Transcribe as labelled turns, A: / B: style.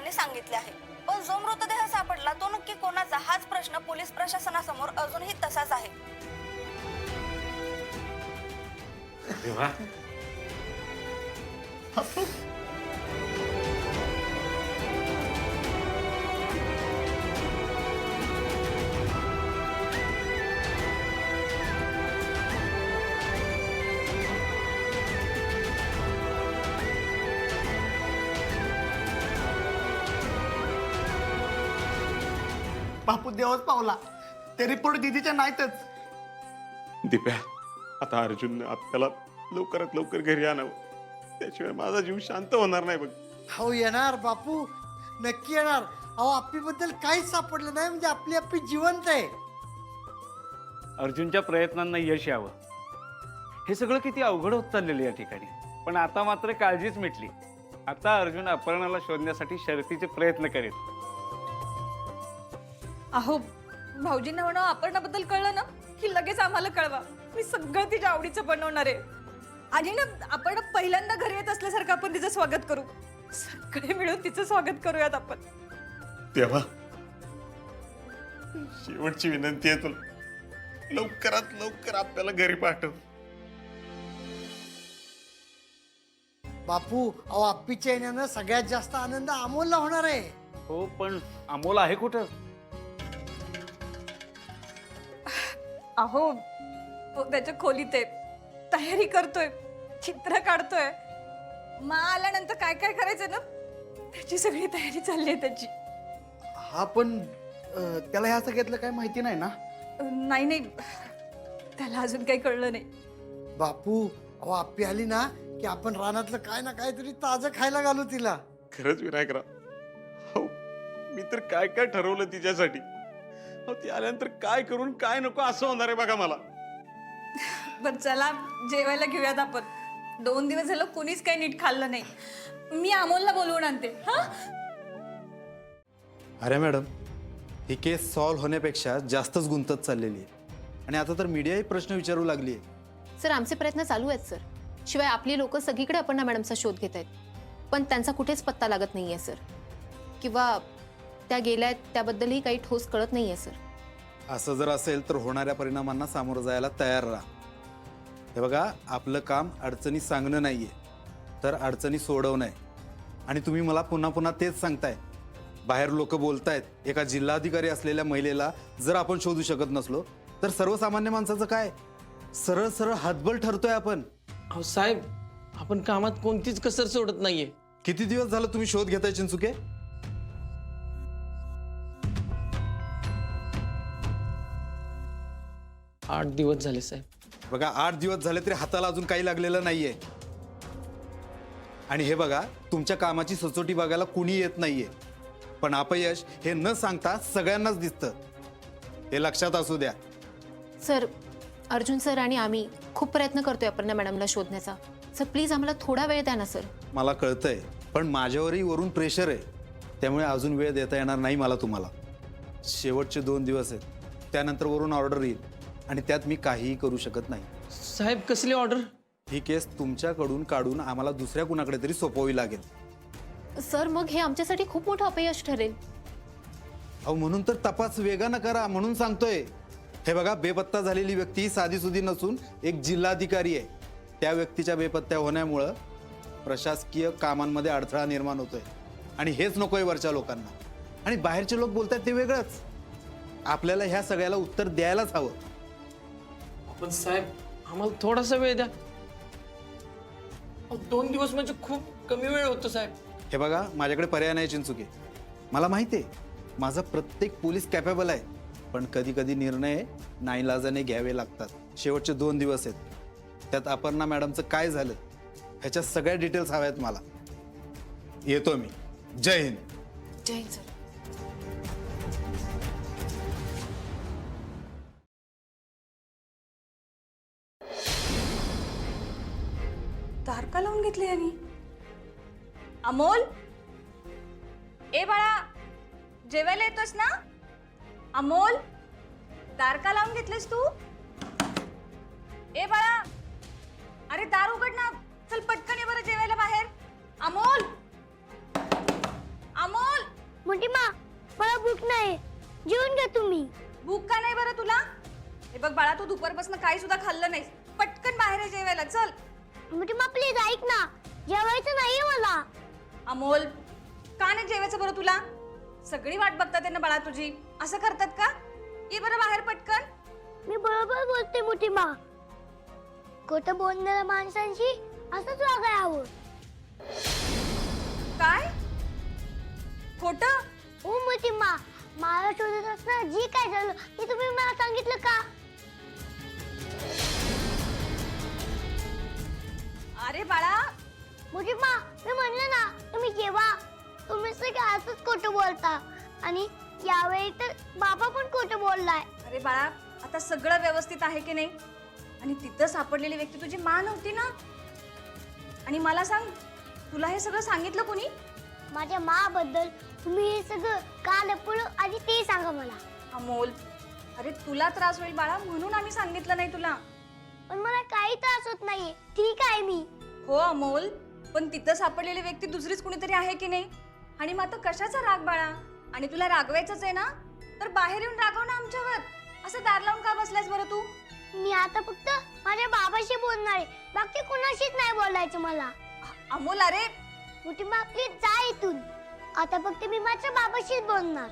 A: पोलिसांनी सांगितले आहे। पण जो मृतदेह सापडला तो नक्की कोणाचा, हाच प्रश्न पोलीस प्रशासनासमोर अजूनही तसाच आहे।
B: देवा
C: बापू देवच पावला, ते रिपोर्ट दीदीच्या नाहीतच।
B: दिप्या, आता अर्जुन आपल्याला लवकरात लवकर घरी आणावं, त्याशिवाय माझा जीव शांत होणार नाही बघ।
D: हो येणार बापू, नक्की येणार। अहो आप्पीबद्दल काहीच सापडलं नाही म्हणजे आपली आप्पी जिवंत आहे।
E: अर्जुनच्या प्रयत्नांना यश यावं, हे सगळं किती अवघड होत चाललेलं या ठिकाणी। पण आता मात्र काळजीच मिटली। आता अर्जुन अपहरणाला शोधण्यासाठी शर्थीचे प्रयत्न करेल।
F: अहो भाऊजींना म्हणा अपहरणाबद्दल कळलं ना की लगेच आम्हाला कळवा, मी सगळं तिच्या आवडीचं बनवणार आहे। आणि ना आपण पहिल्यांदा घरी येत असल्यासारखं आपण तिचं स्वागत करू, सगळे मिळून तिचं स्वागत करूयात आपण।
B: देवा, शेवटची विनंती आहे तुला, लवकरात लवकर आपल्याला घरी पाठव।
D: बापू अहो आप्पीच्या येण्यानं सगळ्यात जास्त आनंद अमोलला होणार आहे।
E: हो, पण अमोल आहे कुठं?
F: अहो तो त्याच्या खोलीत आहे, तयारी करतोय, चित्र काढतोय। मा आल्यानंतर काय काय करायचं ना त्याची सगळी तयारी चालली आहे त्याची।
C: हा पण त्याला ह्या सगळ्यातलं काही माहिती नाही ना?
F: नाही नाही, त्याला अजून काही कळलं नाही।
D: बापू अहो आप्पी आली ना की आपण रानातलं काय ना काहीतरी ताजं खायला घालू तिला।
B: खरंच विनायकराव, हो मी तर काय काय ठरवलं तिच्यासाठी। हो, ती आल्यानंतर काय करून काय नको असं होणार आहे बघा मला।
F: बर चला जेवायला घेऊयात आपण, 2 दिवस झालं कोणीच काही नीट खाल्लं नाही। मी अमोलला बोलवून आणते। हा
G: अरे मॅडम, ही केस सॉल्व्ह होण्यापेक्षा जास्तच गुंतत चाललेली आहे आणि आता तर मीडियाही प्रश्न विचारू लागली आहे।
H: सर आमचे प्रयत्न चालू आहेत सर। शिवाय आपली लोक सगळीकडे अपर्णा मॅडमचा शोध घेत आहेत, पण त्यांचा कुठेच पत्ता लागत नाहीये सर, किंवा त्या गेल्या आहेत त्याबद्दलही काही ठोस कळत नाहीये सर।
G: असं जर असेल तर होणाऱ्या परिणामांना सामोरं जायला तयार राहा। हे बघा, आपलं काम अडचणी सांगणं नाहीये तर अडचणी सोडवणं आहे। आणि तुम्ही मला पुन्हा पुन्हा तेच सांगताय, बाहेर लोक बोलतायत एका जिल्हाधिकारी असलेल्या महिलेला जर आपण शोधू शकत नसलो तर सर्वसामान्य माणसाचं काय? सरळ सरळ हातबल ठरतोय आपण।
I: अहो साहेब, आपण कामात कोणतीच कसर सोडत नाहीये।
G: किती दिवस झालं तुम्ही शोध घेताय चिंचुके?
I: आठ दिवस झाले साहेब।
G: बघा, 8 दिवस झाले तरी हाताला अजून काही लागलेलं नाहीये। आणि हे बघा, तुमच्या कामाची सचोटी बघायला कुणी येत नाहीये, पण अपयश हे न सांगता सगळ्यांनाच दिसतं, हे लक्षात असू द्या।
H: सर अर्जुन सर आणि आम्ही खूप प्रयत्न करतोय अपर्णा मॅडमला शोधण्याचा। सर प्लीज आम्हाला थोडा वेळ द्या ना सर।
G: मला कळतंय, पण माझ्यावरही वरून प्रेशर आहे, त्यामुळे अजून वेळ देता येणार नाही मला तुम्हाला। शेवटचे 2 दिवस आहेत, त्यानंतर वरून ऑर्डर येईल आणि त्यात मी काहीही करू शकत नाही।
I: साहेब कसली ऑर्डर?
G: ही केस तुमच्याकडून काढून आम्हाला दुसऱ्या कुणाकडे तरी सोपवावी लागेल।
H: सर मग हे आमच्यासाठी खूप मोठं अपयश ठरेल।
G: अहो म्हणून तर तपास वेगानं करा म्हणून सांगतोय। हे बघा, बेपत्ता झालेली व्यक्ती साधीसुधी नसून एक जिल्हाधिकारी आहे। त्या व्यक्तीच्या बेपत्ता होण्यामुळं प्रशासकीय कामांमध्ये अडथळा निर्माण होतोय आणि हेच नकोय वरच्या लोकांना। आणि बाहेरचे लोक बोलतात ते वेगळंच, आपल्याला ह्या सगळ्याला उत्तर द्यायलाच हवं।
I: पण साहेब आम्हाला थोडासा वेळ द्या। 2 दिवस म्हणजे खूप कमी वेळ होतो साहेब।
G: हे बघा, माझ्याकडे पर्याय नाही चिंचुके। मला माहिती आहे माझा प्रत्येक पोलीस कॅपेबल आहे, पण कधी कधी निर्णय नाईलाजाने घ्यावे लागतात। शेवटचे 2 दिवस आहेत, त्यात अपर्णा मॅडमचं काय झालं ह्याच्या सगळ्या डिटेल्स हव्यात मला। येतो मी। जय हिंद।
H: जय हिंद सर।
F: दार का लावून घेतली यांनी? अमोल, ए बाळा जेवायला येतोस ना? अमोल, दार का लावून घेतलेस तू? ए बाळा, अरे दार उघड ना, चल पटकन ये बरं जेवायला बाहेर। अमोल, अमोल
J: मोठी मा मला भूक नाही, जेवून घ्या तुम्ही.
F: भूक का नाही बरं तुला? हे बघ बाळा, तू दुपारपासून काही सुद्धा खाल्लं नाहीस. पटकन बाहेर ये जेवायला, चल.
J: मोठी मा प्लीज ऐक ना, जेवायचं नाहीये मला.
F: अमोल, का नाही जेवायचं बरं तुला? सगळी वाट बघतात आहे ना बाळा तुझी. असं करतात का? ये बरं बाहेर पटकन.
J: मी बरोबर बोलते मोठी मा. खोटं बोलणाऱ्या माणसांशी असंच वागायला हवं.
F: काय? खोटं?
J: ओ मोठी मा, मला शोधत असताना जी काय झालं ते तुम्ही मला सांगितलं का?
F: अरे बाळा,
J: मोठी मा, मी म्हणलं ना तुम्ही जेवा. तुम्ही सगळे असंच खोटं बोलता आणि यावेळी तर बाबा पण खोटं बोललाय.
F: अरे बाळा, आता सगळं व्यवस्थित आहे की नाही? आणि तिथं सापडलेली व्यक्ती तुझी मा नव्हती ना? आणि मला सांग, तुला हे सगळं सांगितलं कोणी?
J: माझ्या माबद्दल तुम्ही हे सगळं का लपवलं आणि ते सांगा मला.
F: अमोल, अरे तुला त्रास होईल बाळा म्हणून आम्ही सांगितलं नाही तुला.
J: पण मला काही त्रास होत नाहीये, ठीक आहे मी.
F: हो अमोल, पण तिथं सापडलेली व्यक्ती दुसरीच कुणीतरी आहे की नाही? आणि मग आता कशाचा राग बाळा? आणि तुला रागवायचंच आहे ना, तर बाहेर येऊन रागव ना आमच्यावर. असं दार लावून का बसलायस बरं तू?
J: मी आता फक्त माझ्या बाबाशी बोलणार आहे, बाकी कुणाशीच नाही बोलायचं मला.
F: अमोल, अरे
J: मोठी मा प्लीज जा इथून. आता फक्त मी माझ्या बाबाशीच बोलणार.